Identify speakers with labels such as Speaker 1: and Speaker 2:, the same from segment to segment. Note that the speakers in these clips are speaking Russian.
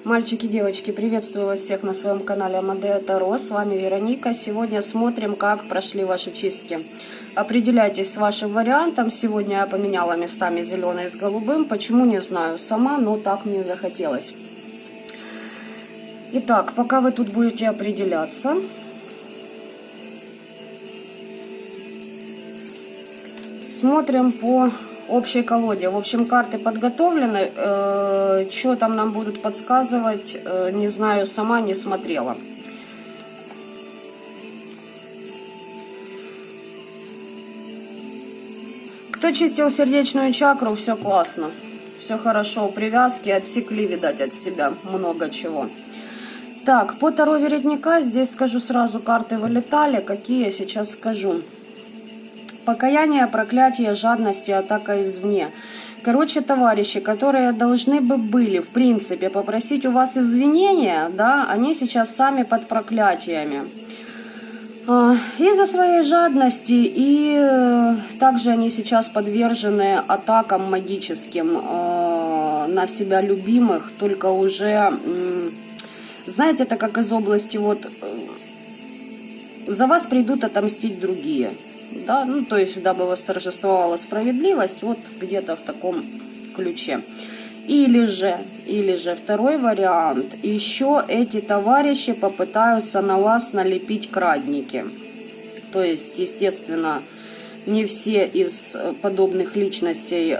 Speaker 1: Мальчики, девочки, приветствую вас всех на своем канале Амадея Таро. С вами Вероника. Сегодня смотрим, как прошли ваши чистки. Определяйтесь с вашим вариантом. Сегодня я поменяла местами зеленый с голубым. Почему, не знаю сама, но так мне захотелось. Итак, пока вы тут будете определяться, смотрим по общей колоде. В общем, карты подготовлены. Что там нам будут подсказывать, не знаю сама, не смотрела. Кто чистил сердечную чакру, все классно. Все хорошо. Привязки отсекли, видать, от себя много чего. Так, по Таро Веретника здесь скажу сразу, карты вылетали. Какие я сейчас скажу. Покаяние, проклятие, жадность и атака извне. Короче, товарищи, которые должны бы были, в принципе, попросить у вас извинения, да, они сейчас сами под проклятиями. Из-за своей жадности, и также они сейчас подвержены атакам магическим на себя любимых, только уже, знаете, это как из области, вот, за вас придут отомстить другие. Да, ну, то есть, дабы восторжествовала справедливость, вот где-то в таком ключе. Или же второй вариант, еще эти товарищи попытаются на вас налепить крадники. То есть, естественно, не все из подобных личностей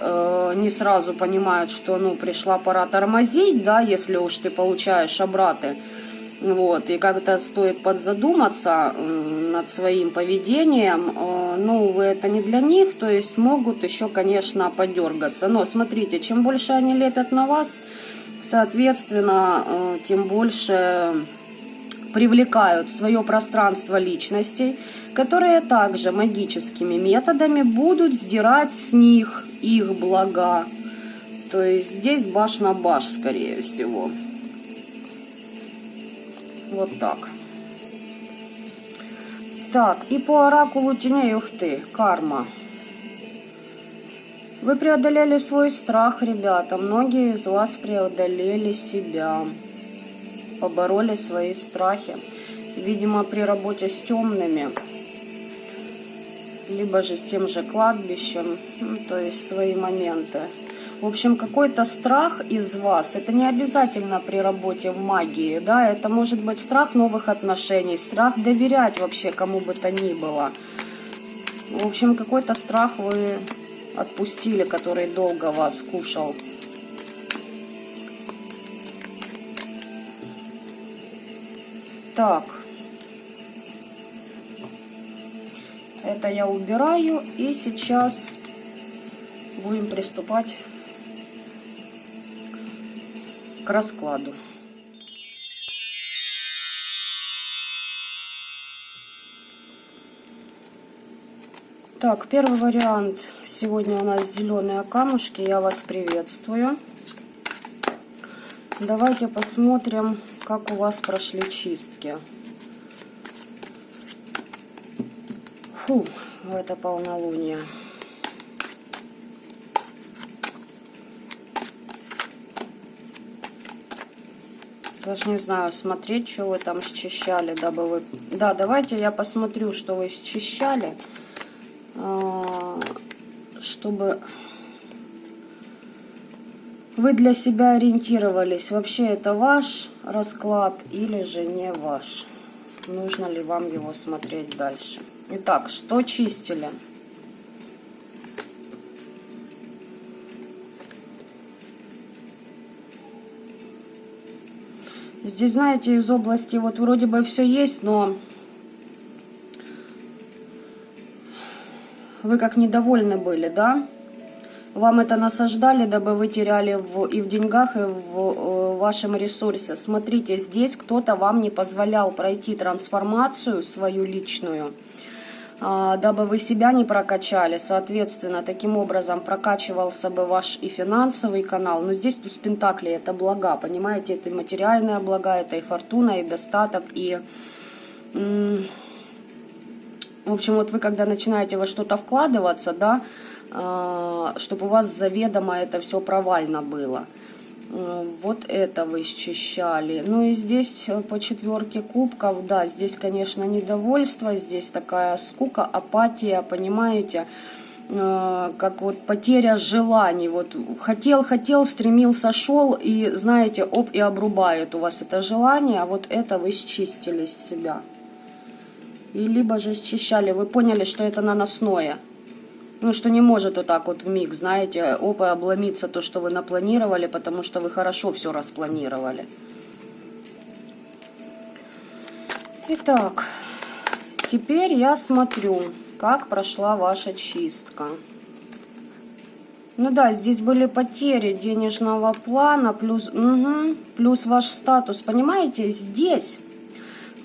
Speaker 1: не сразу понимают, что, ну, пришла пора тормозить, да, если уж ты получаешь обраты. Вот, и как-то стоит подзадуматься над своим поведением. Ну, увы, это не для них, то есть могут еще, конечно, подергаться. Но смотрите, чем больше они лепят на вас, соответственно, тем больше привлекают в свое пространство личностей, которые также магическими методами будут сдирать с них их блага. То есть здесь баш на баш, скорее всего. Вот так. Так, и по оракулу теней, ух ты, карма. Вы преодолели свой страх, ребята. Многие из вас преодолели себя. Побороли свои страхи. Видимо, при работе с темными. Либо же с тем же кладбищем. Ну, то есть свои моменты. В общем, какой-то страх из вас, это не обязательно при работе в магии, да, это может быть страх новых отношений, страх доверять вообще кому бы то ни было. В общем, какой-то страх вы отпустили, который долго вас кушал. Так, это я убираю, и сейчас будем приступать к раскладу. Так, первый вариант. Сегодня у нас зеленые камушки. Я вас приветствую. Давайте посмотрим, как у вас прошли чистки. Фу, это полнолуние. Даже не знаю, смотреть, что вы там счищали, дабы вы... Да, давайте я посмотрю, что вы счищали, чтобы вы для себя ориентировались. Вообще это ваш расклад или же не ваш? Нужно ли вам его смотреть дальше? Итак, что чистили? Здесь, знаете, из области вот вроде бы все есть, но вы как недовольны были, да? Вам это насаждали, дабы вы теряли и в деньгах, и в вашем ресурсе. Смотрите, здесь кто-то вам не позволял пройти трансформацию свою личную, дабы вы себя не прокачали. Соответственно, таким образом прокачивался бы ваш и финансовый канал. Но здесь туз пентаклей — это блага, понимаете? Это и материальные блага, это и фортуна, и достаток, и В общем, вот вы когда начинаете во что-то вкладываться, да, чтобы у вас заведомо это все провально было. Вот это вы счищали. Ну и здесь по 4 кубков, да, здесь, конечно, недовольство, здесь такая скука, апатия, понимаете, как вот потеря желаний. Вот хотел, стремился, шел, и, знаете, оп, и обрубает у вас это желание, а вот это вы счистили с себя. И либо же счищали, вы поняли, что это наносное. Ну, что не может вот так вот вмиг, знаете, опа, обломиться то, что вы напланировали, потому что вы хорошо все распланировали. Итак, теперь я смотрю, как прошла ваша чистка. Ну да, здесь были потери денежного плана, плюс, плюс ваш статус. Понимаете, здесь...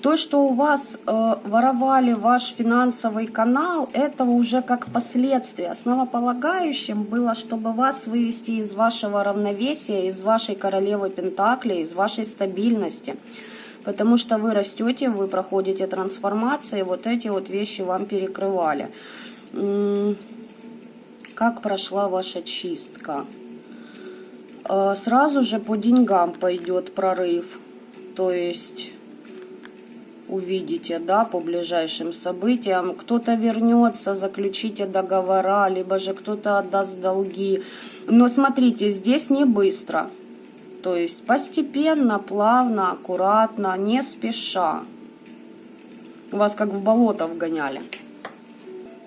Speaker 1: То, что у вас воровали ваш финансовый канал, это уже как последствие. Основополагающим было, чтобы вас вывести из вашего равновесия, из вашей королевы Пентаклей, из вашей стабильности. Потому что вы растете, вы проходите трансформации, вот эти вот вещи вам перекрывали. Как прошла ваша чистка? Сразу же по деньгам пойдет прорыв. То есть... увидите, да, по ближайшим событиям. Кто-то вернется, заключите договора, либо же кто-то отдаст долги. Но смотрите, здесь не быстро. То есть постепенно, плавно, аккуратно, не спеша. Вас как в болото вгоняли.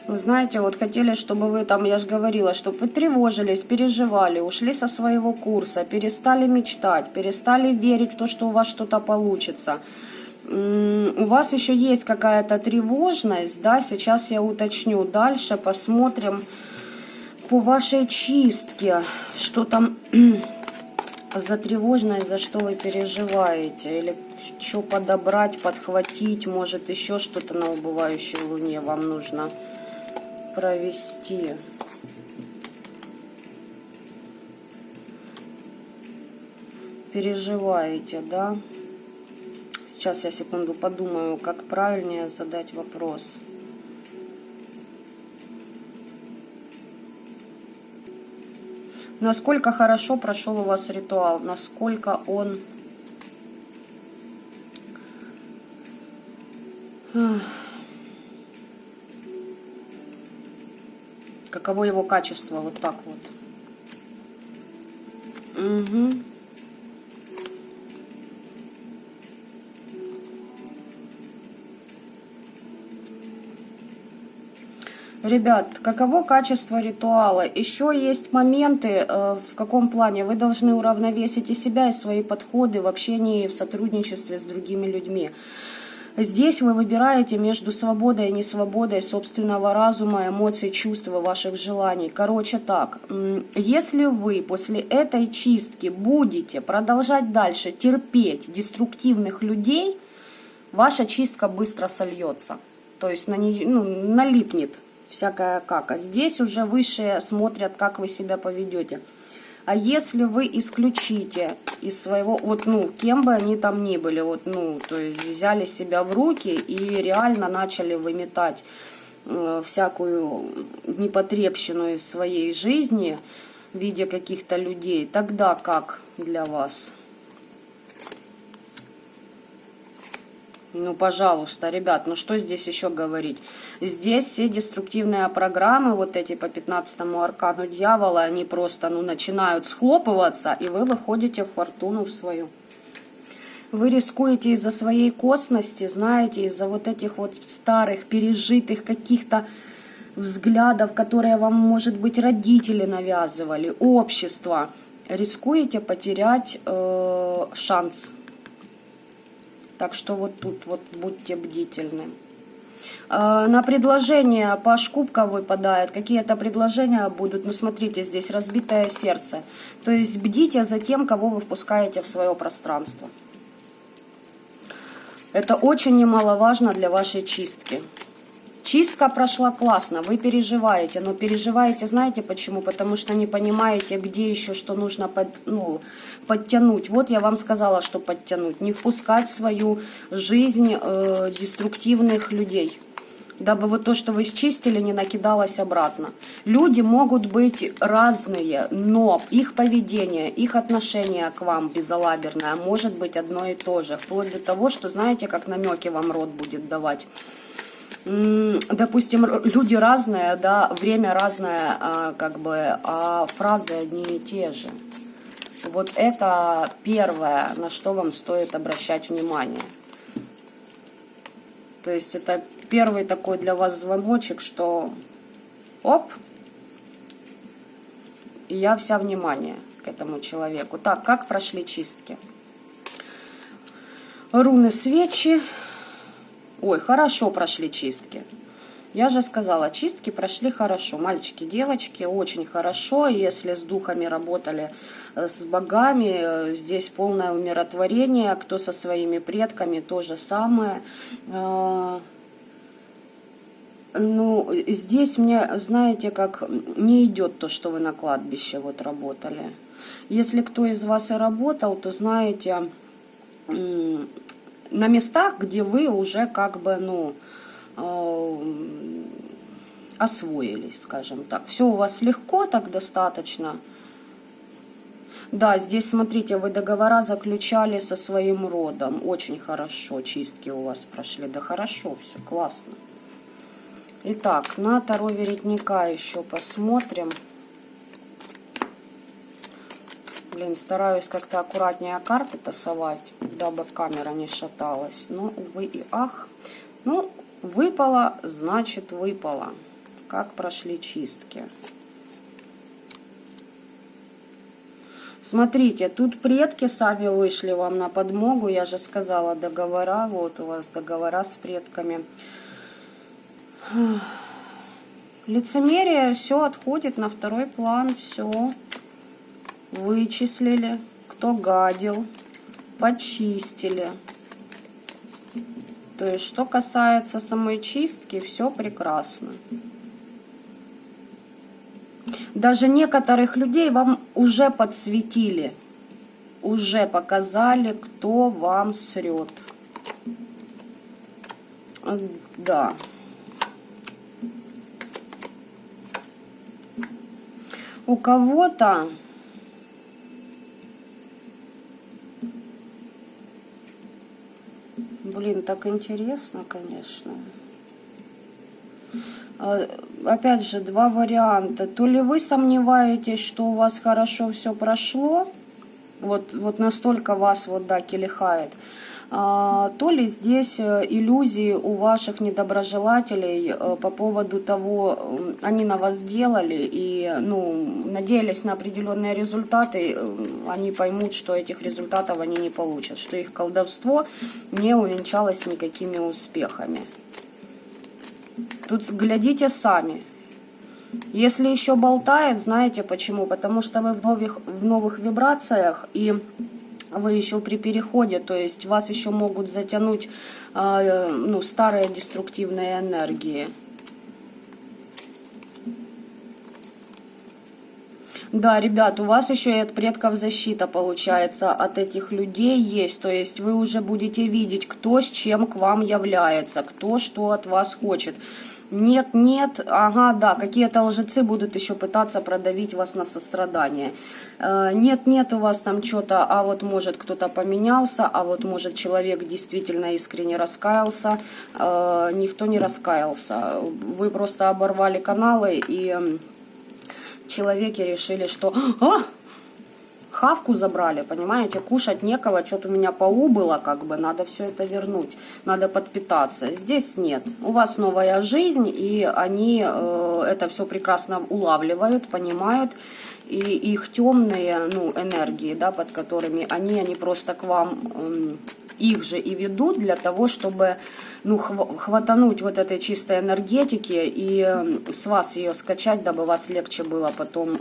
Speaker 1: Вы знаете, вот хотели, чтобы вы там, я же говорила, чтобы вы тревожились, переживали, ушли со своего курса, перестали мечтать, перестали верить в то, что у вас что-то получится. У вас еще есть какая-то тревожность, да, сейчас я уточню дальше, посмотрим по вашей чистке, что там за тревожность, за что вы переживаете, или что подобрать, подхватить, может еще что-то на убывающей луне вам нужно провести. Переживаете, да? Сейчас я секунду подумаю, как правильнее задать вопрос. Насколько хорошо прошел у вас ритуал? Насколько он... Каково его качество? Вот так вот. Угу. Ребят, каково качество ритуала? Еще есть моменты, в каком плане вы должны уравновесить и себя, и свои подходы в общении, и в сотрудничестве с другими людьми. Здесь вы выбираете между свободой и несвободой собственного разума, эмоций, чувств и ваших желаний. Короче так, если вы после этой чистки будете продолжать дальше терпеть деструктивных людей, ваша чистка быстро сольется. То есть на нее, налипнет всякая кака. Здесь уже высшие смотрят, как вы себя поведете. А если вы исключите из своего, кем бы они там ни были, то есть взяли себя в руки и реально начали выметать всякую непотребщину из своей жизни в виде каких-то людей, тогда как для вас? Ну, пожалуйста, ребят, что здесь еще говорить? Здесь все деструктивные программы, вот эти по 15-му аркану дьявола, они просто, начинают схлопываться, и вы выходите в фортуну в свою. Вы рискуете из-за своей косности, знаете, из-за вот этих вот старых, пережитых каких-то взглядов, которые вам, может быть, родители навязывали, общество. Рискуете потерять шанс. Так что вот тут вот будьте бдительны. На предложение паш кубков выпадает. Какие-то предложения будут. Смотрите, здесь разбитое сердце. То есть бдите за тем, кого вы впускаете в свое пространство. Это очень немаловажно для вашей чистки. Чистка прошла классно, вы переживаете, но переживаете, знаете почему? Потому что не понимаете, где еще что нужно подтянуть. Вот я вам сказала, что подтянуть. Не впускать в свою жизнь деструктивных людей, дабы вот то, что вы счистили, не накидалось обратно. Люди могут быть разные, но их поведение, их отношение к вам безалаберное может быть одно и то же. Вплоть до того, что знаете, как намеки вам рот будет давать. Допустим, люди разные, да, время разное, как бы, а фразы одни и те же. Вот это первое, на что вам стоит обращать внимание. То есть это первый такой для вас звоночек, что оп, и я вся внимание к этому человеку. Так, как прошли чистки? Руны свечи. Ой, хорошо прошли чистки. Я же сказала, чистки прошли хорошо. Мальчики, девочки, очень хорошо. Если с духами работали, с богами, здесь полное умиротворение. Кто со своими предками, то же самое. Ну, здесь мне, знаете, как не идет то, что вы на кладбище вот работали. Если кто из вас и работал, то знаете, на местах, где вы уже как бы, ну, освоились, скажем так. Все у вас легко так достаточно. Да, здесь, смотрите, вы договора заключали со своим родом. Очень хорошо, чистки у вас прошли. Да хорошо, все классно. Итак, на Таро Веретника еще посмотрим. Блин, стараюсь как-то аккуратнее карты тасовать, дабы камера не шаталась. Но, увы и ах. Ну, выпало, значит выпало. Как прошли чистки? Смотрите, тут предки сами вышли вам на подмогу. Я же сказала, договора. Вот у вас договора с предками. Лицемерие все отходит на второй план. Все. Вычислили, кто гадил, почистили. То есть, что касается самой чистки, все прекрасно. Даже некоторых людей вам уже подсветили, уже показали, кто вам срет. Да. У кого-то... Блин, так интересно, конечно. Опять же, два варианта. То ли вы сомневаетесь, что у вас хорошо все прошло, вот настолько вас вот, да, келихает, то ли здесь иллюзии у ваших недоброжелателей по поводу того, они на вас сделали и, ну, надеялись на определенные результаты, они поймут, что этих результатов они не получат, что их колдовство не увенчалось никакими успехами. Тут глядите сами. Если еще болтает, знаете почему? Потому что вы в новых вибрациях, и вы еще при переходе, то есть вас еще могут затянуть ну, старые деструктивные энергии. Да, ребят, у вас еще и от предков защита получается, от этих людей есть. То есть вы уже будете видеть, кто с чем к вам является, кто что от вас хочет. Нет, нет, ага, да, какие-то лжецы будут еще пытаться продавить вас на сострадание. Нет, нет, у вас там что-то, а вот может кто-то поменялся, а вот может человек действительно искренне раскаялся. Никто не раскаялся. Вы просто оборвали каналы, и человеки решили, что... Хавку забрали, понимаете, кушать некого, что-то у меня поубыло, как бы, надо все это вернуть, надо подпитаться. Здесь нет, у вас новая жизнь, и они это все прекрасно улавливают, понимают, и их темные, ну, энергии, да, под которыми они просто к вам их же и ведут для того, чтобы, ну, хватануть вот этой чистой энергетики и с вас ее скачать, дабы вас легче было потом...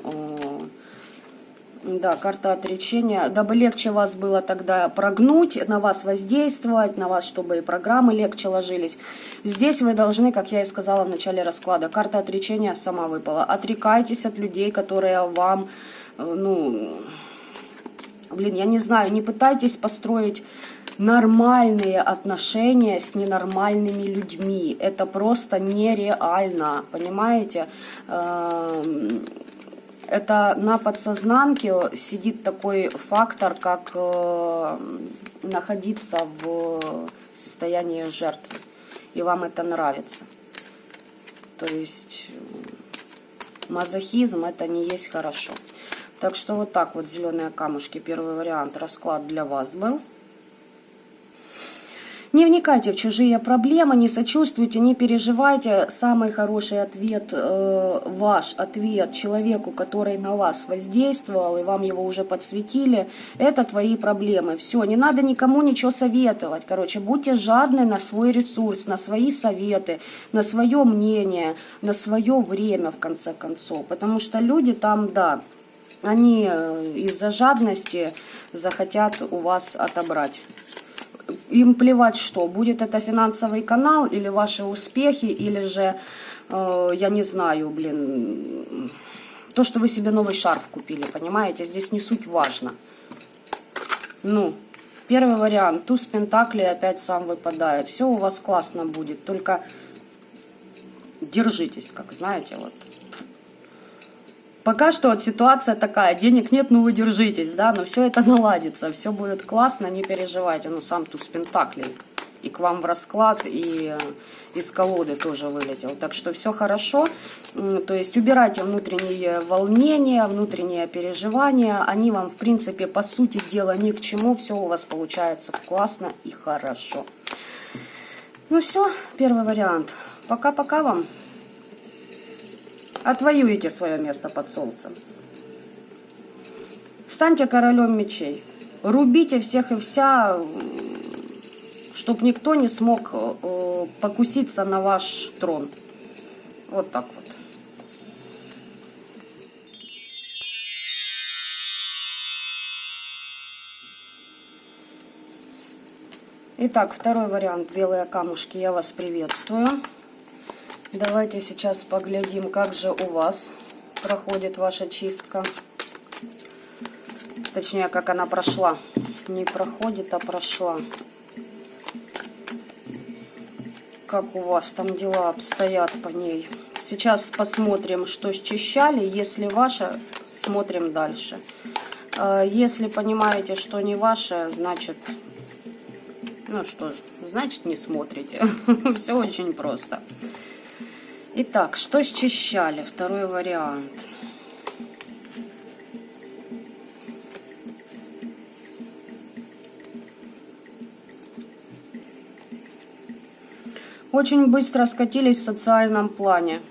Speaker 1: Да, карта отречения. Дабы легче вас было тогда прогнуть, на вас воздействовать, на вас, чтобы и программы легче ложились. Здесь вы должны, как я и сказала в начале расклада, карта отречения сама выпала. Отрекайтесь от людей, которые вам, ну, блин, я не знаю, не пытайтесь построить нормальные отношения с ненормальными людьми. Это просто нереально, понимаете? Это на подсознанке сидит такой фактор, как находиться в состоянии жертвы. И вам это нравится. То есть мазохизм это не есть хорошо. Так что вот так вот зеленые камушки. Первый вариант, расклад для вас был. Не вникайте в чужие проблемы, не сочувствуйте, не переживайте. Самый хороший ответ, ваш ответ человеку, который на вас воздействовал, и вам его уже подсветили, это твои проблемы. Все, не надо никому ничего советовать. Короче, будьте жадны на свой ресурс, на свои советы, на свое мнение, на свое время, в конце концов. Потому что люди там, да, они из-за жадности захотят у вас отобрать. Им плевать, что будет это финансовый канал, или ваши успехи, или же, я не знаю, блин, то, что вы себе новый шарф купили, понимаете, здесь не суть важно. Ну, первый вариант, туз пентаклей опять сам выпадает, все у вас классно будет, только держитесь, как знаете, вот. Пока что вот ситуация такая, денег нет, ну вы держитесь, да, но все это наладится, все будет классно, не переживайте, ну сам туз пентаклей и к вам в расклад, и из колоды тоже вылетел, так что все хорошо, то есть убирайте внутренние волнения, внутренние переживания, они вам в принципе по сути дела ни к чему, все у вас получается классно и хорошо. Ну все, первый вариант, пока-пока вам. Отвоюете свое место под солнцем. Станьте королем мечей. Рубите всех и вся, чтобы никто не смог покуситься на ваш трон. Вот так вот. Итак, второй вариант. Белые камушки. Я вас приветствую. Давайте сейчас поглядим, как же у вас проходит ваша чистка. Точнее, как она прошла. Не проходит, а прошла. Как у вас там дела обстоят по ней. Сейчас посмотрим, что счищали. Если ваше, смотрим дальше. Если понимаете, что не ваше, значит... Ну что, значит не смотрите. Все очень просто. Итак, что счищали? Второй вариант. Очень быстро скатились в социальном плане.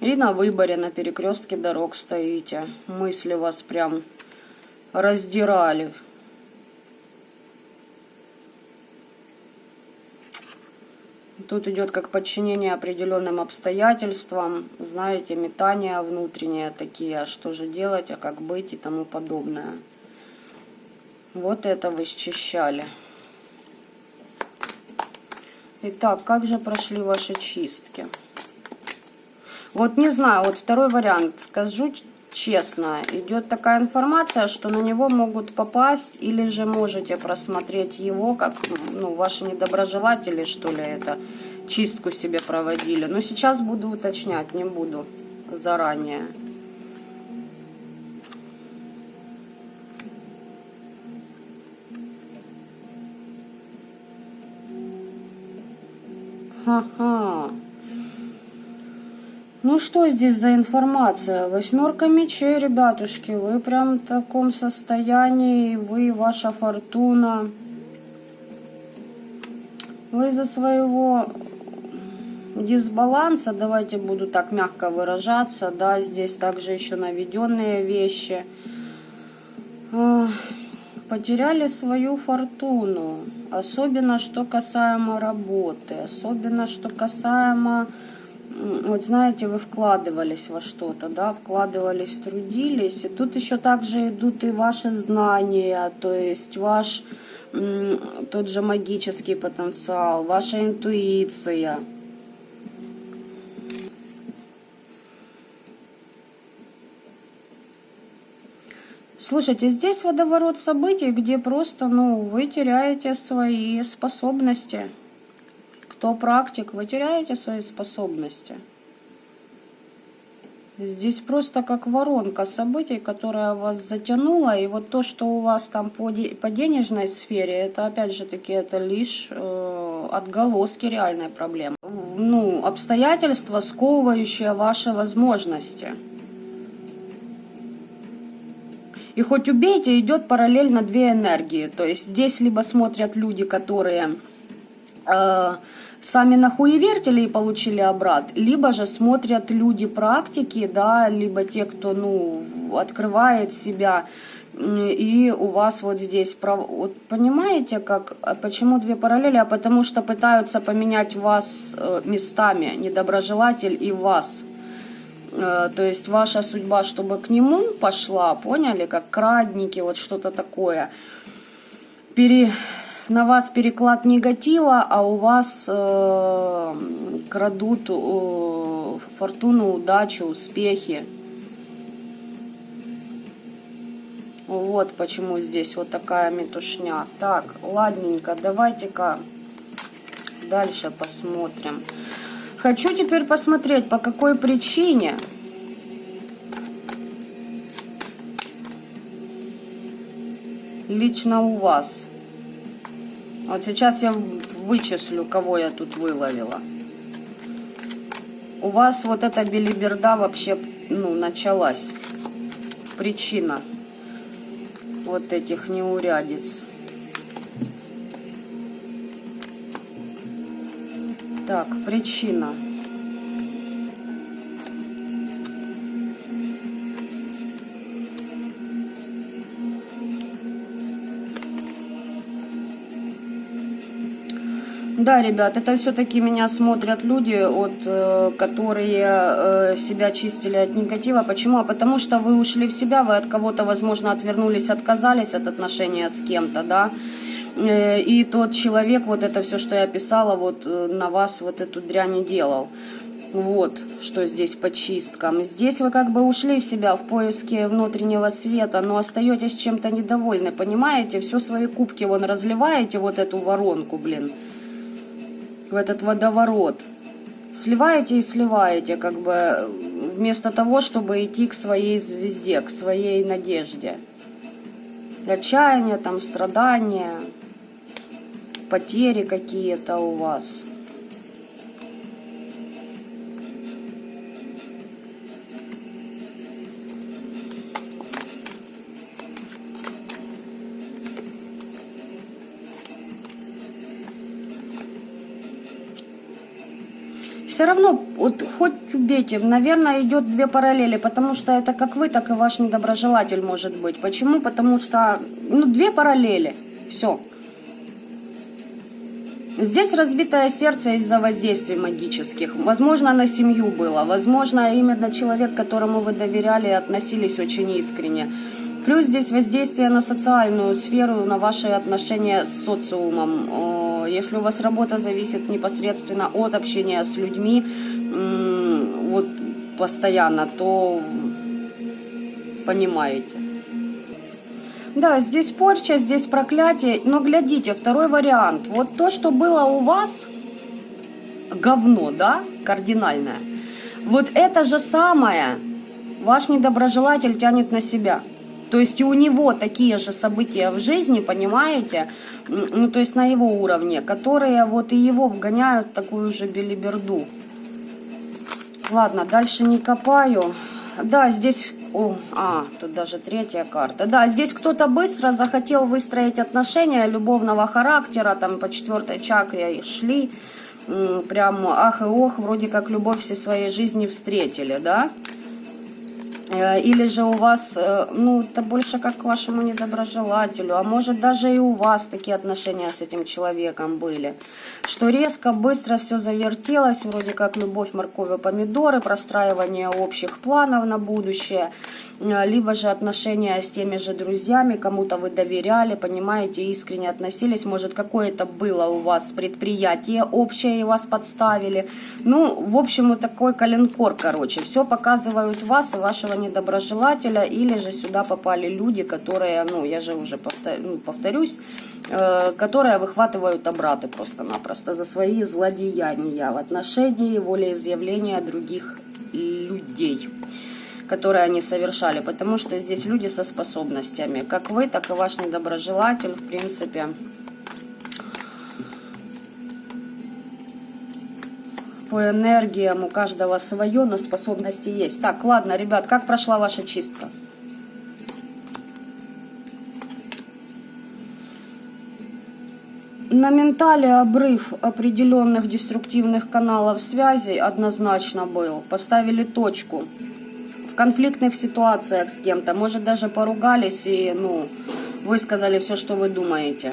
Speaker 1: И на выборе, на перекрестке дорог стоите. Мысли вас прям раздирали. Тут идет как подчинение определенным обстоятельствам, знаете, метания внутренние такие, а что же делать, а как быть и тому подобное. Вот это вы счищали. Итак, как же прошли ваши чистки? Вот не знаю, вот второй вариант, скажу честно, идет такая информация, что на него могут попасть, или же можете просмотреть его, как, ну, ваши недоброжелатели, что ли, это, чистку себе проводили. Но сейчас буду уточнять, не буду заранее. Ха-ха. Ну что здесь за информация? Восьмерка мечей, ребятушки. Вы прям в таком состоянии. Вы, ваша фортуна. Вы из-за своего дисбаланса, давайте буду так мягко выражаться, да, здесь также еще наведенные вещи. Потеряли свою фортуну. Особенно, что касаемо работы. Особенно, что касаемо Вот знаете, вы вкладывались во что-то, да, вкладывались, трудились, и тут еще также идут и ваши знания, то есть ваш тот же магический потенциал, ваша интуиция. Слушайте, здесь водоворот событий, где просто, вы теряете свои способности. Кто практик, вы теряете свои способности. Здесь просто как воронка событий, которая вас затянула. И вот то, что у вас там по денежной сфере, это опять же таки, это лишь отголоски реальной проблемы. Обстоятельства, сковывающие ваши возможности. И хоть убейте, идет параллельно две энергии. То есть здесь либо смотрят люди, которые сами нахуевертили и получили обрат, либо же смотрят люди практики, да, либо те, кто, открывает себя, и у вас вот здесь, вот понимаете, почему две параллели? А потому что пытаются поменять вас местами, недоброжелатель и вас. То есть ваша судьба, чтобы к нему пошла, поняли, как крадники, вот что-то такое. На вас переклад негатива, а у вас крадут фортуну, удачу, успехи. Вот почему здесь вот такая метушня. Так, ладненько, давайте-ка дальше посмотрим. Хочу теперь посмотреть, по какой причине лично у вас. Вот сейчас я вычислю, кого я тут выловила. У вас вот эта белиберда вообще, началась. Причина вот этих неурядиц. Так, причина. Да, ребят, это все-таки меня смотрят люди, которые себя чистили от негатива. Почему? А потому что вы ушли в себя, вы от кого-то, возможно, отвернулись, отказались от отношения с кем-то, да. И тот человек, вот это все, что я писала, вот на вас вот эту дрянь делал. Вот, что здесь по чисткам. Здесь вы как бы ушли в себя в поиске внутреннего света, но остаетесь чем-то недовольны, понимаете? Все свои кубки вон разливаете, вот эту воронку, блин, в этот водоворот. Сливаете и сливаете, как бы, вместо того, чтобы идти к своей звезде, к своей надежде. Отчаяние, там, страдания, потери какие-то у вас. Все равно, вот хоть убейте, наверное, идет две параллели, потому что это как вы, так и ваш недоброжелатель может быть. Почему? Потому что, две параллели, все. Здесь разбитое сердце из-за воздействий магических. Возможно, на семью было, возможно, именно человек, которому вы доверяли и относились очень искренне. Плюс здесь воздействие на социальную сферу, на ваши отношения с социумом. Если у вас работа зависит непосредственно от общения с людьми, вот постоянно, то понимаете. Да, здесь порча, здесь проклятие, но глядите, второй вариант. Вот то, что было у вас, говно, да, кардинальное, вот это же самое ваш недоброжелатель тянет на себя. То есть и у него такие же события в жизни, понимаете, то есть на его уровне, которые вот и его вгоняют в такую же белиберду. Ладно, дальше не копаю. Да, здесь... тут даже третья карта. Да, здесь кто-то быстро захотел выстроить отношения любовного характера, там по 4 чакре и шли, прям ах и ох, вроде как любовь всей своей жизни встретили, да? Или же у вас, ну, это больше как к вашему недоброжелателю, а может даже и у вас такие отношения с этим человеком были, что резко, быстро все завертелось, вроде как любовь, морковь, помидоры, простраивание общих планов на будущее, либо же отношения с теми же друзьями, кому-то вы доверяли, понимаете, искренне относились, может какое-то было у вас предприятие общее и вас подставили. Ну, в общем, вот такой коленкор, короче, все показывают вас и вашего недоброжелателя, или же сюда попали люди, которые, ну, я же уже повторюсь, которые выхватывают обраты просто-напросто за свои злодеяния в отношении волеизъявления других людей, которые они совершали, потому что здесь люди со способностями, как вы, так и ваш недоброжелатель, в принципе. По энергиям у каждого свое, но способности есть. Так, ладно, ребят, как прошла ваша чистка? На ментале обрыв определенных деструктивных каналов связи однозначно был. Поставили точку. В конфликтных ситуациях с кем-то, может, даже поругались и, ну, высказали все, что вы думаете.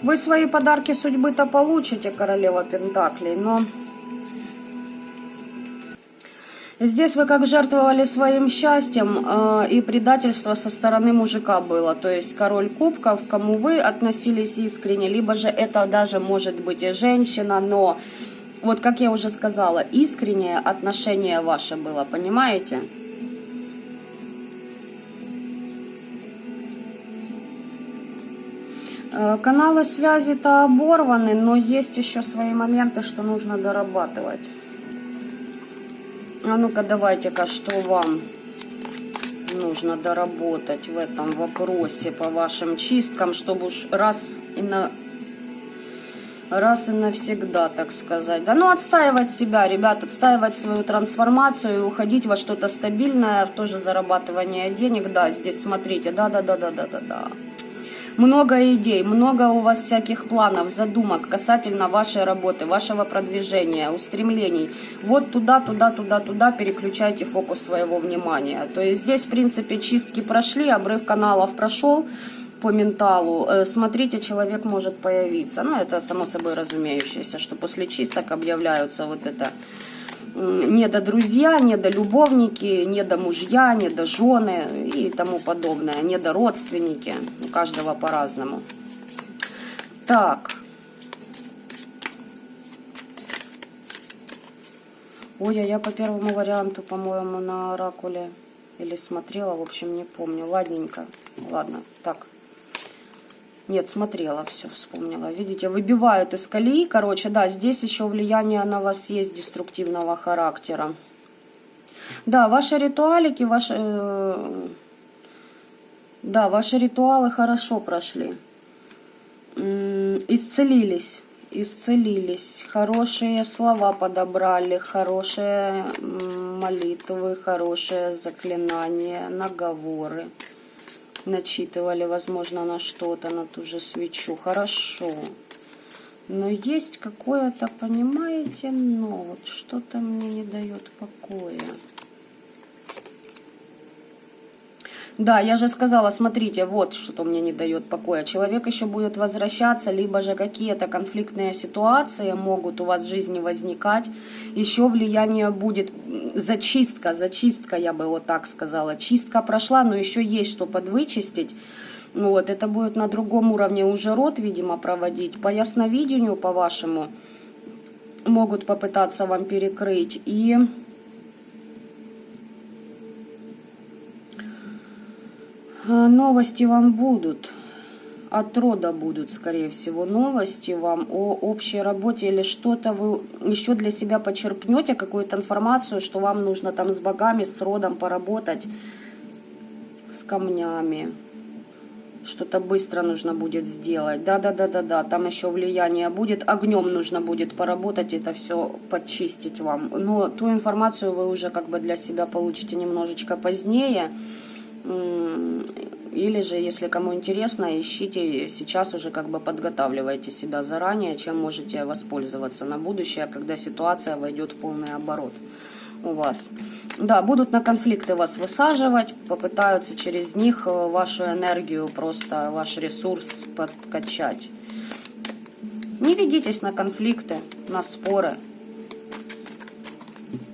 Speaker 1: Вы свои подарки судьбы-то получите, королева Пентаклей, но здесь вы как жертвовали своим счастьем, и предательство со стороны мужика было. То есть король кубков, к кому вы относились искренне, либо же это даже может быть и женщина, но вот как я уже сказала, искреннее отношение ваше было, понимаете? Каналы связи-то оборваны, но есть еще свои моменты, что нужно дорабатывать. А ну-ка, давайте-ка, что вам нужно доработать в этом вопросе по вашим чисткам, чтобы уж раз и навсегда, так сказать. Да, ну, отстаивать себя, ребят, отстаивать свою трансформацию и уходить во что-то стабильное, в то же зарабатывание денег. Да, здесь смотрите, да. Много идей, много у вас всяких планов, задумок касательно вашей работы, вашего продвижения, устремлений. Вот туда переключайте фокус своего внимания. То есть здесь, в принципе, чистки прошли, обрыв каналов прошел по менталу. Смотрите, человек может появиться. Ну, это само собой разумеющееся, что после чисток объявляются вот это недодрузья, недолюбовники, недомужья, недожены и тому подобное, недородственники. У каждого по-разному. Так. Ой, а я по первому варианту, по-моему, на оракуле или смотрела, в общем, не помню. Ладненько. Ладно, так. Нет, смотрела, все, вспомнила. Видите, выбивают из колеи. Короче, да, здесь еще влияние на вас есть деструктивного характера. Да, ваши ритуалики, ваши ритуалы хорошо прошли. Исцелились. Хорошие слова подобрали, хорошие молитвы, хорошие заклинания, наговоры. Начитывали, возможно, на что-то, на ту же свечу. Хорошо. Но есть какое-то, понимаете, но вот что-то мне не дает покоя. Да, я же сказала, смотрите, вот что мне не дает покоя. Человек еще будет возвращаться, либо же какие-то конфликтные ситуации могут у вас в жизни возникать. Еще влияние будет, зачистка, я бы вот так сказала. Чистка прошла, но еще есть что подвычистить. Вот, это будет на другом уровне уже род, видимо, проводить. По ясновидению, по-вашему, могут попытаться вам перекрыть. И новости вам будут, от рода будут, скорее всего, новости вам о общей работе или что-то вы еще для себя почерпнете, какую-то информацию, что вам нужно там с богами, с родом поработать, с камнями. Что-то быстро нужно будет сделать. Да, там еще влияние будет. Огнем нужно будет поработать, это все подчистить вам. Но ту информацию вы уже как бы для себя получите немножечко позднее. Или же, если кому интересно, ищите, сейчас уже как бы подготавливайте себя заранее, чем можете воспользоваться на будущее, когда ситуация войдет в полный оборот у вас. Да, будут на конфликты вас высаживать, попытаются через них вашу энергию, просто ваш ресурс подкачать. Не ведитесь на конфликты, на споры.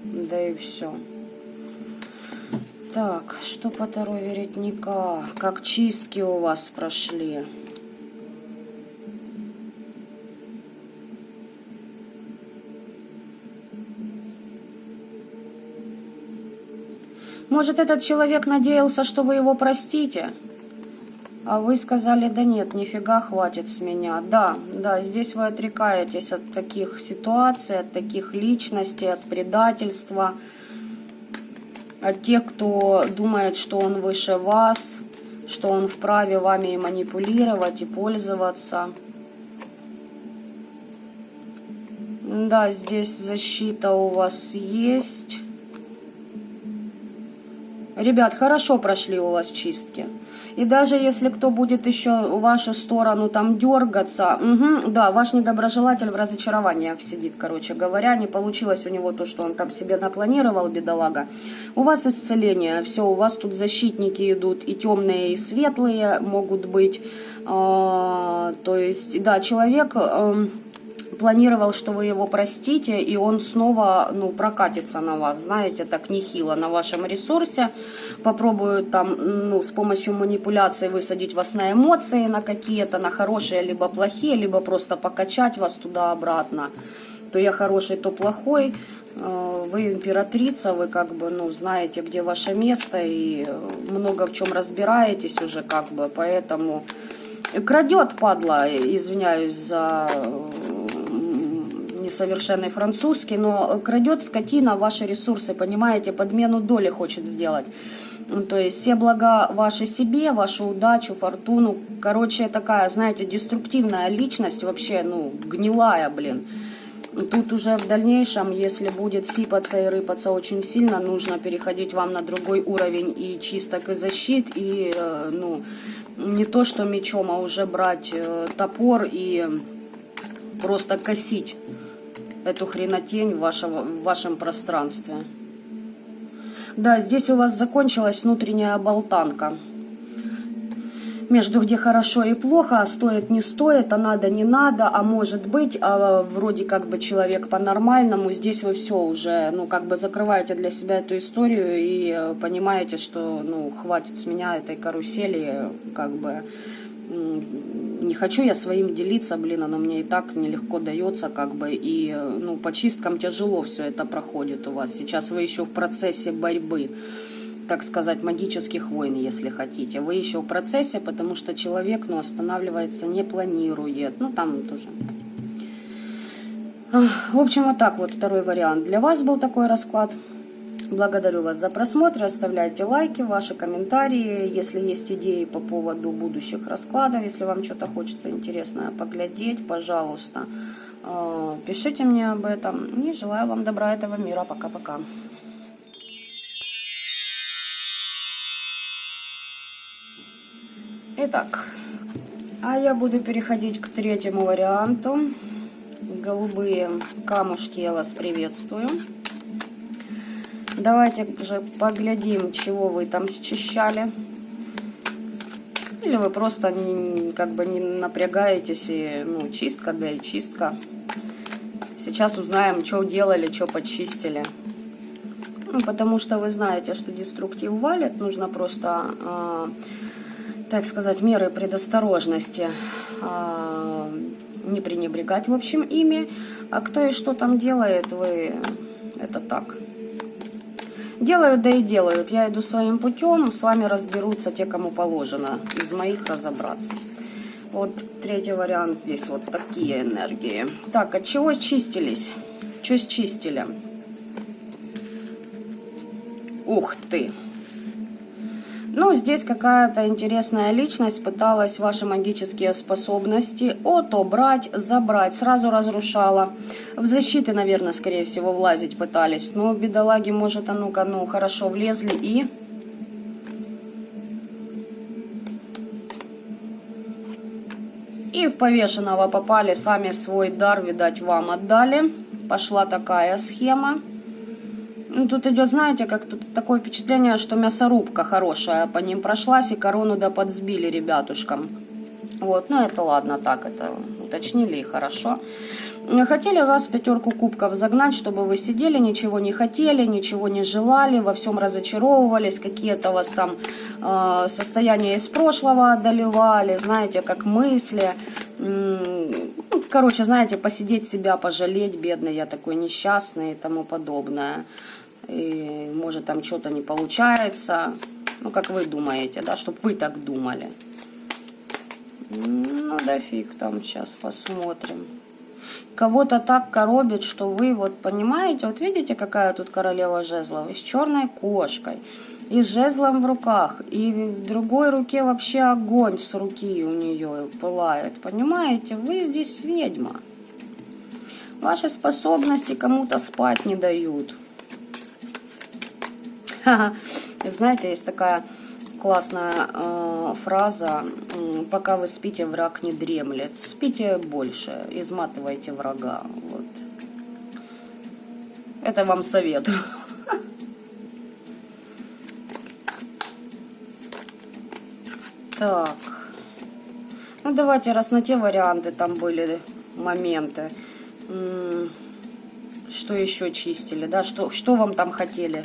Speaker 1: Да и все. Так, что по Таро Веретника? Как чистки у вас прошли? Может, этот человек надеялся, что вы его простите? А вы сказали, да нет, нифига, хватит с меня. Да, здесь вы отрекаетесь от таких ситуаций, от таких личностей, от предательства, от тех, кто думает, что он выше вас, что он вправе вами и манипулировать, и пользоваться. Да, здесь защита у вас есть. Ребят, хорошо прошли у вас чистки. И даже если кто будет еще в вашу сторону там дергаться, да, ваш недоброжелатель в разочарованиях сидит, короче говоря, не получилось у него то, что он там себе напланировал, бедолага. У вас исцеление, все, у вас тут защитники идут, и темные, и светлые могут быть. То есть, да, человек планировал, что вы его простите, и он снова, прокатится на вас, знаете, так нехило на вашем ресурсе, попробует там, с помощью манипуляций высадить вас на эмоции, на какие-то, на хорошие, либо плохие, либо просто покачать вас туда-обратно. То я хороший, то плохой. Вы императрица, вы как бы, знаете, где ваше место, и много в чем разбираетесь уже, как бы, поэтому крадет, падла, извиняюсь за несовершенный французский, но крадет скотина ваши ресурсы, понимаете, подмену доли хочет сделать. То есть все блага ваши себе, вашу удачу, фортуну. Короче, такая, знаете, деструктивная личность, вообще, гнилая, блин. Тут уже в дальнейшем, если будет сипаться и рыпаться очень сильно, нужно переходить вам на другой уровень и чисток, и защит, и, не то что мечом, а уже брать топор и просто косить эту хренотень в вашем пространстве. Да, здесь у вас закончилась внутренняя болтанка. Между где хорошо и плохо, а стоит не стоит, а надо не надо, а может быть, а вроде как бы человек по-нормальному. Здесь вы все уже, закрываете для себя эту историю и понимаете, что, хватит с меня этой карусели, как бы. Не хочу я своим делиться, блин, оно мне и так нелегко дается, как бы, и, по чисткам тяжело все это проходит у вас. Сейчас вы еще в процессе борьбы, так сказать, магических войн, если хотите. Вы еще в процессе, потому что человек, останавливается, не планирует. Там тоже. В общем, вот так вот второй вариант. Для вас был такой расклад. Благодарю вас за просмотр, оставляйте лайки, ваши комментарии, если есть идеи по поводу будущих раскладов, если вам что-то хочется интересное поглядеть, пожалуйста, пишите мне об этом. И желаю вам добра этого мира. Пока-пока. Итак, а я буду переходить к третьему варианту. Голубые камушки, я вас приветствую. Давайте же поглядим, чего вы там счищали. Или вы просто не напрягаетесь, и чистка, да и чистка. Сейчас узнаем, что делали, что почистили. Потому что вы знаете, что деструктив валит. Нужно просто, так сказать, меры предосторожности не пренебрегать, в общем, ими. А кто и что там делает, вы это так. Делают, да и делают. Я иду своим путем, с вами разберутся те, кому положено из моих разобраться. Вот третий вариант, здесь вот такие энергии. Так, от чего чистились? Что счистили? Ух ты! Здесь какая-то интересная личность пыталась ваши магические способности отобрать, забрать, сразу разрушала. В защиты, наверное, скорее всего, влазить пытались. Но бедолаги, может, хорошо влезли и... И в повешенного попали, сами свой дар, видать, вам отдали. Пошла такая схема. Ну, тут идет, знаете, как тут такое впечатление, что мясорубка хорошая по ним прошлась и корону да подсбили ребятушкам. Вот, ну это ладно, так это уточнили и хорошо. Хотели вас в 5 кубков загнать, чтобы вы сидели, ничего не хотели, ничего не желали, во всем разочаровывались, какие-то вас там состояния из прошлого одолевали, знаете, как мысли. Короче, знаете, посидеть себя, пожалеть, бедный я такой несчастный и тому подобное. И может там что-то не получается, ну как вы думаете, да, чтобы вы так думали. Ну да фиг там, сейчас посмотрим. Кого-то так коробит, что вы вот понимаете, вот видите, какая тут королева жезлов, и с черной кошкой, и с жезлом в руках, и в другой руке вообще огонь с руки у нее пылает, понимаете, вы здесь ведьма. Ваши способности кому-то спать не дают. Знаете, есть такая классная фраза: пока вы спите, враг не дремлет. Спите больше, изматывайте врага. Вот. Это вам советую. Так. Ну давайте, раз на те варианты там были моменты. Что еще чистили, да? Что вам там хотели?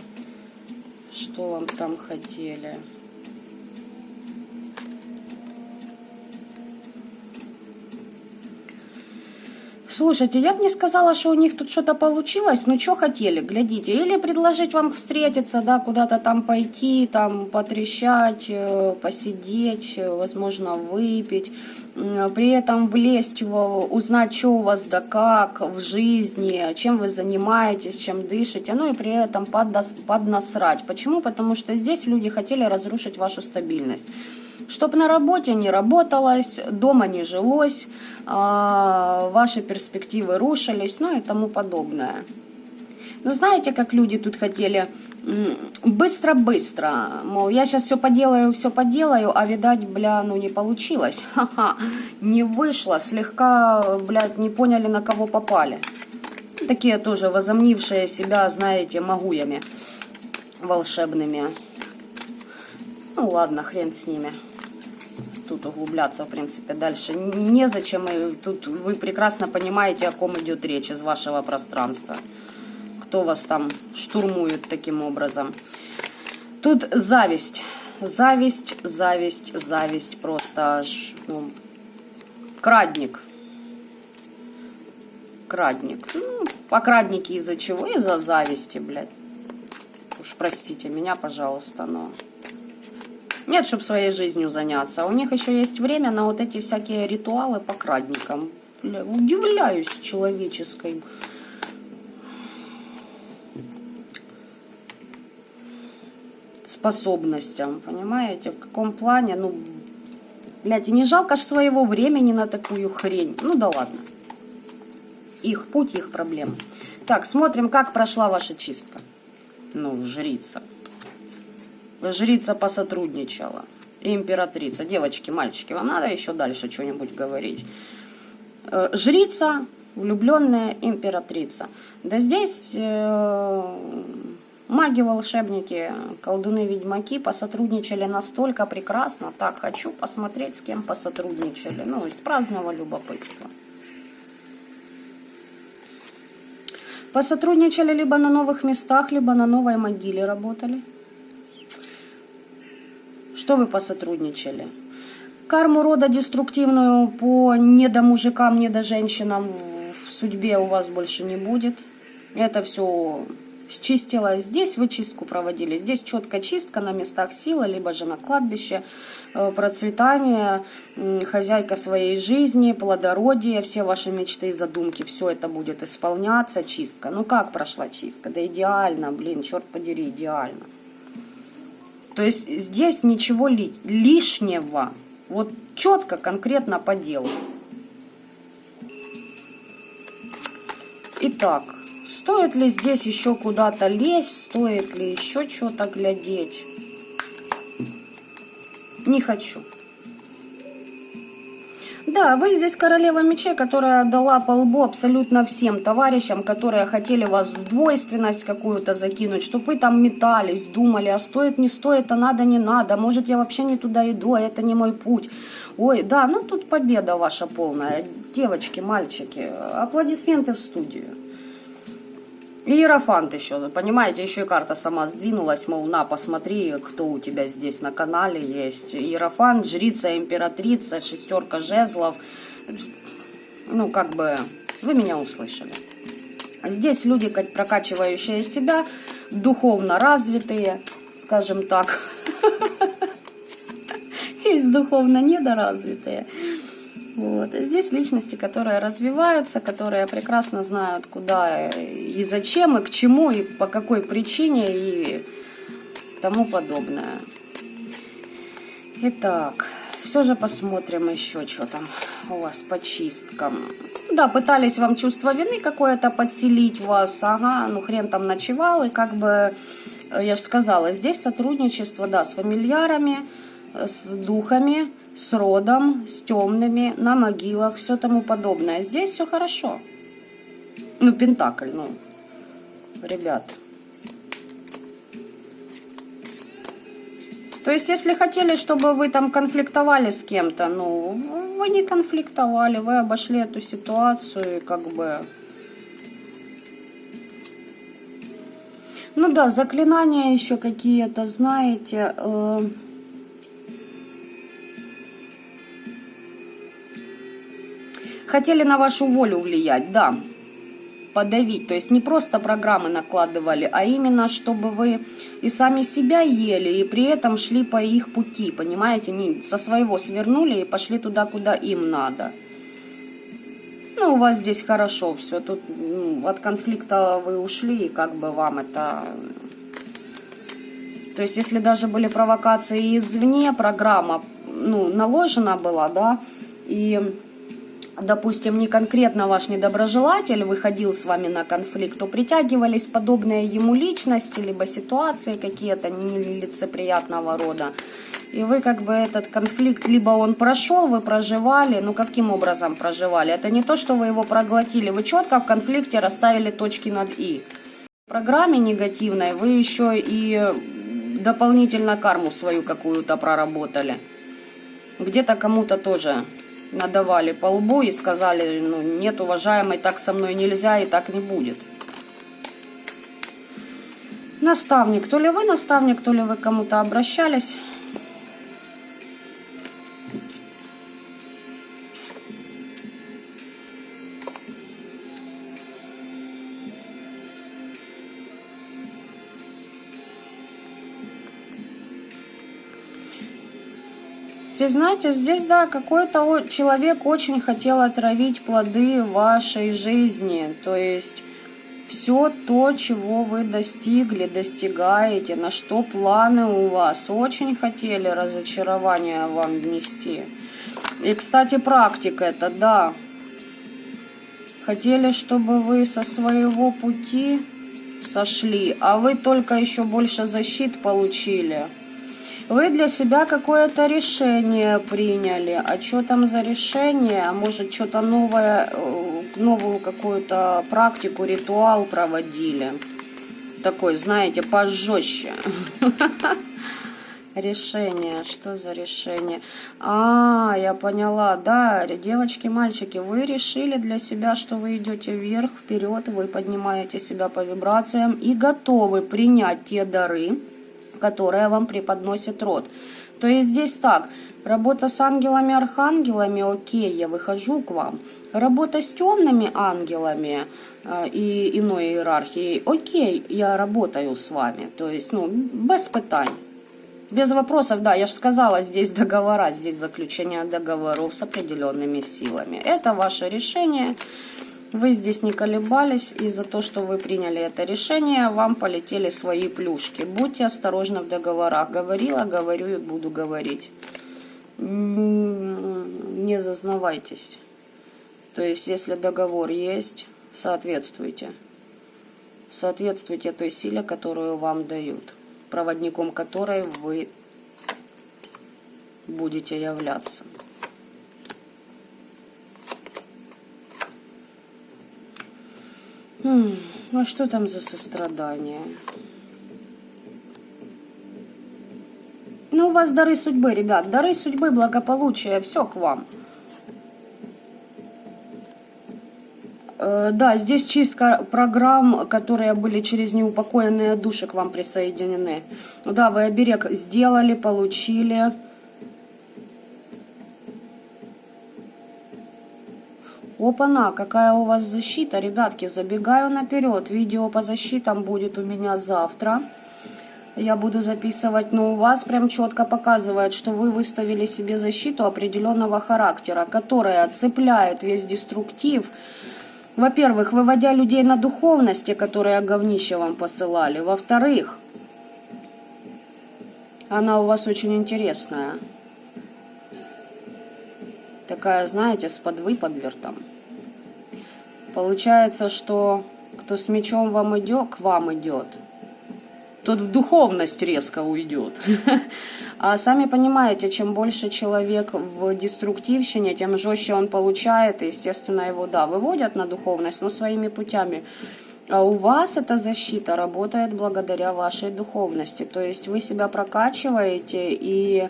Speaker 1: Что вам там хотели? Слушайте, я бы не сказала, что у них тут что-то получилось, но что хотели, глядите. Или предложить вам встретиться, да, куда-то там пойти, там потрещать, посидеть, возможно, выпить. При этом влезть, узнать, что у вас да как в жизни, чем вы занимаетесь, чем дышите, ну и при этом поднасрать. Почему? Потому что здесь люди хотели разрушить вашу стабильность. Чтоб на работе не работалось, дома не жилось, ваши перспективы рушились, ну и тому подобное. Но знаете, как люди тут хотели? Быстро-быстро, мол, я сейчас все поделаю, а видать, бля, ну не получилось. Ха-ха, не вышло, слегка, блядь, не поняли, на кого попали. Такие тоже возомнившие себя, знаете, магуями волшебными. Ну ладно, хрен с ними. Тут углубляться, в принципе, дальше незачем. И тут вы прекрасно понимаете, о ком идет речь из вашего пространства. Кто вас там штурмует таким образом. Тут зависть. Зависть просто аж, ну, крадник. Ну, а крадники из-за чего? Из-за зависти, блядь. Уж простите меня, пожалуйста, но... Нет, чтобы своей жизнью заняться. У них еще есть время на вот эти всякие ритуалы по крадникам. Бля, удивляюсь человеческой способностям, понимаете? В каком плане? Ну, блядь, и не жалко ж своего времени на такую хрень. Ну да ладно. Их путь, их проблемы. Так, смотрим, как прошла ваша чистка. Ну, жрица. Жрица посотрудничала. Императрица. Девочки, мальчики, вам надо еще дальше что-нибудь говорить? Жрица, влюбленная императрица. Да здесь маги, волшебники, колдуны, ведьмаки посотрудничали настолько прекрасно. Так, хочу посмотреть, с кем посотрудничали. Ну, из праздного любопытства. Посотрудничали либо на новых местах, либо на новой могиле работали. Что вы посотрудничали? Карму рода деструктивную по недомужикам, недоженщинам в судьбе у вас больше не будет. Это все счистилось. Здесь вы чистку проводили. Здесь четко чистка на местах силы, либо же на кладбище. Процветание, хозяйка своей жизни, плодородие, все ваши мечты и задумки. Все это будет исполняться. Чистка. Ну как прошла чистка? Да идеально, блин, черт подери, идеально. То есть здесь ничего лишнего. Вот четко, конкретно по делу. Итак, стоит ли здесь еще куда-то лезть? Стоит ли еще что-то глядеть? Не хочу. Да, вы здесь королева мечей, которая дала по лбу абсолютно всем товарищам, которые хотели вас в двойственность какую-то закинуть, чтобы вы там метались, думали, а стоит, не стоит, а надо, не надо, может я вообще не туда иду, а это не мой путь. Ой, да, ну тут победа ваша полная. Девочки, мальчики, аплодисменты в студию. И Иерофант еще, понимаете, еще и карта сама сдвинулась, мол, на, посмотри, кто у тебя здесь на канале есть. Иерофант, жрица, императрица, шестерка жезлов. Ну, как бы, вы меня услышали. Здесь люди, прокачивающие себя, духовно развитые, скажем так. Есть духовно недоразвитые. Вот. Здесь личности, которые развиваются, которые прекрасно знают, куда и зачем, и к чему, и по какой причине, и тому подобное. Итак, все же посмотрим еще, что там у вас по чисткам. Да, пытались вам чувство вины какое-то подселить вас. Ага, ну хрен там ночевал, и как бы, я же сказала, здесь сотрудничество, да, с фамильярами, с духами, с родом, с темными, на могилах, все тому подобное. Здесь все хорошо. Ну, Пентакль, ну, ребят. То есть, если хотели, чтобы вы там конфликтовали с кем-то, ну, вы не конфликтовали, вы обошли эту ситуацию, и как бы... Ну да, заклинания еще какие-то, знаете... Хотели на вашу волю влиять, да, подавить. То есть не просто программы накладывали, а именно, чтобы вы и сами себя ели, и при этом шли по их пути, понимаете? Не со своего свернули и пошли туда, куда им надо. Ну, у вас здесь хорошо все. Тут от конфликта вы ушли, и как бы вам это... То есть если даже были провокации извне, программа, ну, наложена была, да, и... Допустим, не конкретно ваш недоброжелатель выходил с вами на конфликт, то притягивались подобные ему личности, либо ситуации какие-то нелицеприятного рода. И вы как бы этот конфликт, либо он прошел, вы проживали, ну каким образом проживали? Это не то, что вы его проглотили, вы четко в конфликте расставили точки над «и». В программе негативной вы еще и дополнительно карму свою какую-то проработали. Где-то кому-то тоже... надавали по лбу и сказали, ну, нет, уважаемый, так со мной нельзя и так не будет. Наставник. То ли вы наставник, то ли вы кому-то обращались. Здесь, знаете, здесь, да, какой-то человек очень хотел отравить плоды вашей жизни. То есть все то, чего вы достигли, достигаете, на что планы у вас, очень хотели разочарование вам внести. И, кстати, практика это, да. Хотели, чтобы вы со своего пути сошли, а вы только еще больше защит получили. Вы для себя какое-то решение приняли. А что там за решение? А может, что-то новое, новую какую-то практику, ритуал проводили? Такой, знаете, пожестче. Решение. Что за решение? А, я поняла. Да, девочки, мальчики, вы решили для себя, что вы идете вверх, вперед, вы поднимаете себя по вибрациям и готовы принять те дары, которая вам преподносит род. То есть здесь так, работа с ангелами, архангелами, окей, я выхожу к вам. Работа с темными ангелами и иной иерархией, окей, я работаю с вами. То есть, ну, без пытаний. Без вопросов, да, я же сказала, здесь договора, здесь заключение договоров с определенными силами. Это ваше решение. Вы здесь не колебались, и за то, что вы приняли это решение, вам полетели свои плюшки. Будьте осторожны в договорах. Говорила, говорю и буду говорить. Не зазнавайтесь. То есть, если договор есть, соответствуйте. Соответствуйте той силе, которую вам дают, проводником которой вы будете являться. А что там за сострадание? Ну, у вас дары судьбы, ребят. Дары судьбы, благополучие, все к вам. Да, здесь чистка программ, которые были через неупокоенные души к вам присоединены. Да, вы оберег сделали, получили. Опа-на, какая у вас защита, ребятки, забегаю наперед. Видео по защитам будет у меня завтра. Я буду записывать, но у вас прям четко показывает, что вы выставили себе защиту определенного характера, которая цепляет весь деструктив. Во-первых, выводя людей на духовности, которые говнище вам посылали. Во-вторых, она у вас очень интересная. Такая, знаете, с подвывертом. Получается, что кто с мечом вам идет, к вам идет, тот в духовность резко уйдет. А сами понимаете, чем больше человек в деструктивщине, тем жестче он получает. И, естественно, его, да, выводят на духовность, но своими путями. А у вас эта защита работает благодаря вашей духовности. То есть вы себя прокачиваете, и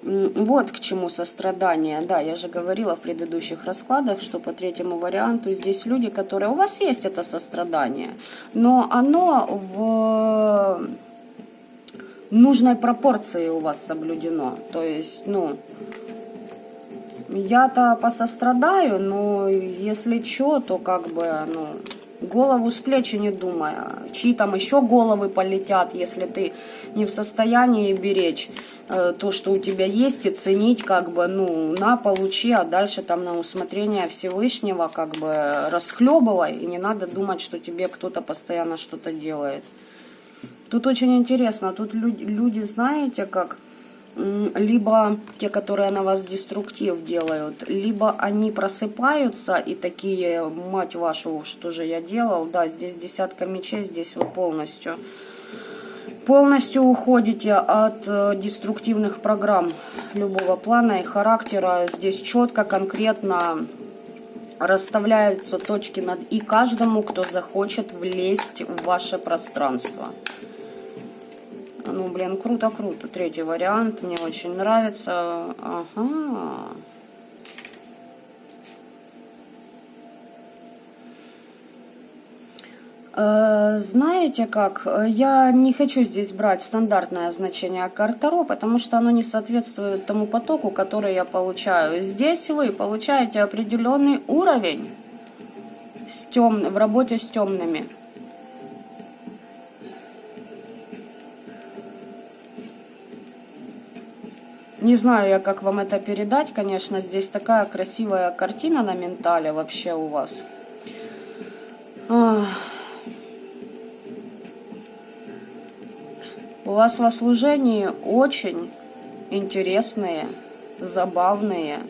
Speaker 1: вот к чему сострадание. Да, я же говорила в предыдущих раскладах, что по третьему варианту здесь люди, которые... У вас есть это сострадание, но оно в нужной пропорции у вас соблюдено. То есть, ну, я-то посострадаю, но если что, то как бы, ну, голову с плечи не думая. Чьи там еще головы полетят, если ты не в состоянии беречь то, что у тебя есть, и ценить, как бы, ну, на, получи, а дальше там на усмотрение Всевышнего, как бы, расхлебывай, и не надо думать, что тебе кто-то постоянно что-то делает. Тут очень интересно, тут люди, знаете, как, либо те, которые на вас деструктив делают, либо они просыпаются и такие, мать вашу, что же я делал, да, здесь десятка мечей, здесь вы полностью уходите от деструктивных программ любого плана и характера, здесь четко, конкретно расставляются точки над «и» каждому, кто захочет влезть в ваше пространство. Ну, блин, круто-круто. Третий вариант мне очень нравится. Ага. Знаете как, я не хочу здесь брать стандартное значение карт Таро, потому что оно не соответствует тому потоку, который я получаю. Здесь вы получаете определенный уровень в работе с темными. Не знаю я, как вам это передать, конечно, здесь такая красивая картина на ментале вообще у вас. У вас во служении очень интересные, забавные,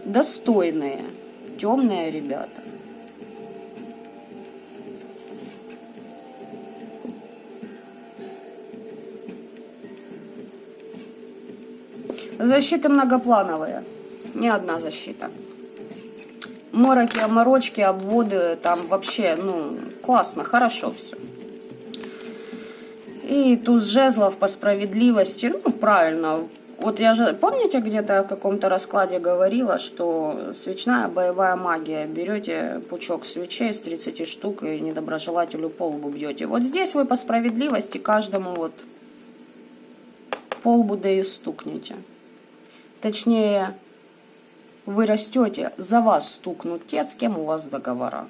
Speaker 1: достойные, темные ребята. Защиты многоплановые, не одна защита. Мороки, оморочки, обводы, там вообще, ну, классно, хорошо все. И туз жезлов по справедливости, ну, правильно. Вот я же, помните, где-то в каком-то раскладе говорила, что свечная боевая магия. Берете пучок свечей с 30 штук и недоброжелателю по лбу бьете. Вот здесь вы по справедливости каждому вот по лбу да и стукнете. Точнее, вы растете, за вас стукнут те, с кем у вас договора.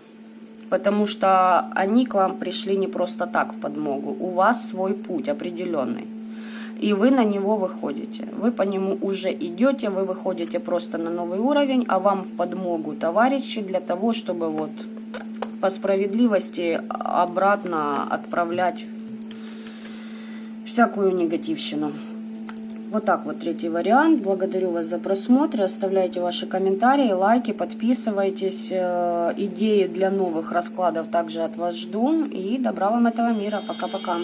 Speaker 1: Потому что они к вам пришли не просто так в подмогу. У вас свой путь определенный. И вы на него выходите. Вы по нему уже идете, вы выходите просто на новый уровень, а вам в подмогу товарищи для того, чтобы вот по справедливости обратно отправлять всякую негативщину. Вот так вот третий вариант. Благодарю вас за просмотр. Оставляйте ваши комментарии, лайки, подписывайтесь. Идеи для новых раскладов также от вас жду. И добра вам этого мира. Пока-пока.